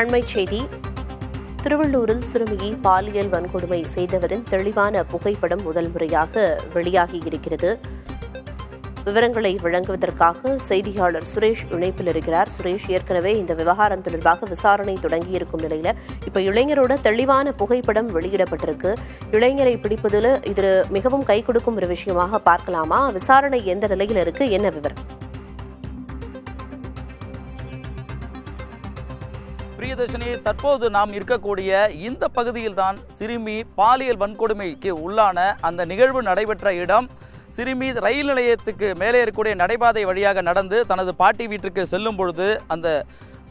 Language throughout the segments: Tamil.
அண்மைச் செய்தி. திருவள்ளூரில் சிறுமியை பாலியல் வன்கொடுமை செய்தவரின் தெளிவான புகைப்படம் முதல் முறையாக வெளியாகியிருக்கிறது. விவரங்களை வழங்குவதற்காக செய்தியாளர் சுரேஷ் இணைப்பில் இருக்கிறார். சுரேஷ், ஏற்கனவே இந்த விவகாரம் தொடர்பாக விசாரணை தொடங்கியிருக்கும் நிலையில இப்ப இளைஞரோட தெளிவான புகைப்படம் வெளியிடப்பட்டிருக்கு. இளைஞரை பிடிப்பதில் இது மிகவும் கை கொடுக்கும் ஒரு விஷயமாக பார்க்கலாமா? விசாரணை எந்த நிலையில் இருக்கு? என்ன விவரம்? பிரியதர்ஷினி, தற்போது நாம் இருக்கக்கூடிய இந்த பகுதியில் தான் சிறுமி பாலியல் வன்கொடுமைக்கு உள்ளான அந்த நிகழ்வு நடைபெற்ற இடம். சிறுமி ரயில் நிலையத்துக்கு மேலே இருக்கக்கூடிய நடைபாதை வழியாக நடந்து தனது பாட்டி வீட்டிற்கு செல்லும் பொழுது அந்த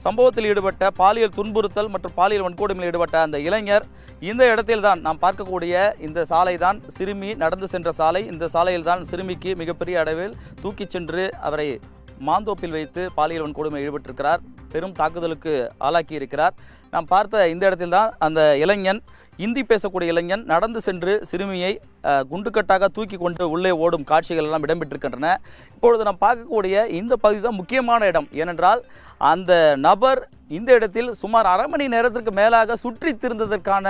சம்பவத்தில் ஈடுபட்ட பாலியல் துன்புறுத்தல் மற்றும் பாலியல் வன்கொடுமையில் ஈடுபட்ட அந்த இளைஞர் இந்த இடத்தில் தான் நாம் பார்க்கக்கூடிய இந்த சாலை தான் சிறுமி நடந்து சென்ற சாலை. இந்த சாலையில் தான் சிறுமிக்கு மிகப்பெரிய அளவில் தூக்கிச் சென்று அவரை மாந்தோப்பில் வைத்து பாலியல் வன்கொடுமை ஈடுபட்டிருக்கிறார். பெரும் தாக்குதலுக்கு ஆளாக்கி இருக்கிறார். நாம் பார்த்த இந்த இடத்தில் தான் அந்த இளைஞன், இந்தி பேசக்கூடிய இளைஞன், நடந்து சென்று சிறுமியை குண்டுக்கட்டாக தூக்கி கொண்டு உள்ளே ஓடும் காட்சிகள் எல்லாம் இடம்பெற்றிருக்கின்றன. இப்பொழுது நாம் பார்க்கக்கூடிய இந்த பகுதி தான் முக்கியமான இடம். ஏனென்றால் அந்த நபர் இந்த இடத்தில் சுமார் அரை மணி நேரத்திற்கு மேலாக சுற்றி திரிந்ததற்கான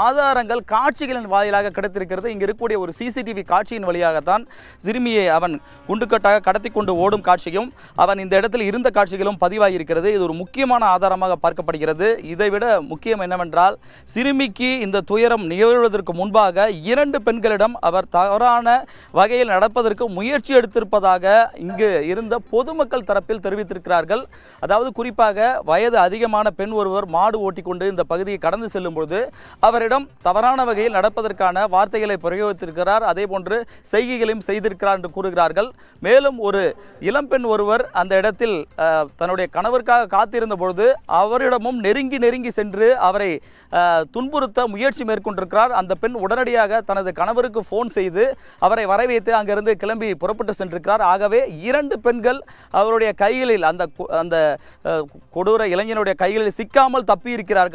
ஆதாரங்கள் காட்சிகளின் வாயிலாக கிடைத்திருக்கிறது. இங்கு இருக்கக்கூடிய ஒரு சிசிடிவி காட்சியின் வழியாகத்தான் சிறுமியை அவன் குண்டுக்கட்டாக கடத்தி கொண்டு ஓடும் காட்சியும் அவன் இந்த இடத்தில் இருந்த காட்சிகளும் பதிவாகியிருக்கிறது. இது ஒரு முக்கியமான ஆதாரமாக பார்க்கப்படுகிறது. இதைவிட முக்கியம் என்னவென்றால், சிறுமிக்கு இந்த துயரம் நிகழ்வதற்கு முன்பாக 2 பெண்களிடம் அவர் தவறான வகையில் நடப்பதற்கு முயற்சி எடுத்திருப்பதாக இங்கு இருந்த பொதுமக்கள் தரப்பில் தெரிவித்திருக்கிறார்கள். அதாவது குறிப்பாக வயது அதிகமான பெண் ஒருவர் மாடு ஓட்டிக்கொண்டு இந்த பகுதியை கடந்து செல்லும் பொழுது அவரிடம் தவறான வகையில் நடப்பதற்கான வார்த்தைகளை பிரயோகித்திருக்கிறார். அதே போன்று செய்கைகளையும் செய்திருக்கிறார் என்று கூறுகிறார்கள். மேலும் ஒரு இளம்பெண் ஒருவர் அந்த இடத்தில் தன்னுடைய கணவருக்காக காத்திருந்த பொழுது அவரிடமும் நெருங்கி சென்று அவரை துன்புறுத்த முயற்சி மேற்கொண்டிருக்கிறார். அந்த பெண் உடனடியாக தனது கணவருக்கு போன் செய்து அவரை வரவைத்து அங்கிருந்து கிளம்பி புறப்பட்டு சென்றிருக்கிறார். ஆகவே 2 பெண்கள் அவருடைய கைகளில் அந்த கொடூர இளைஞனுடைய கைகளில் சிக்காமல் தப்பி இருக்கிறார்கள்.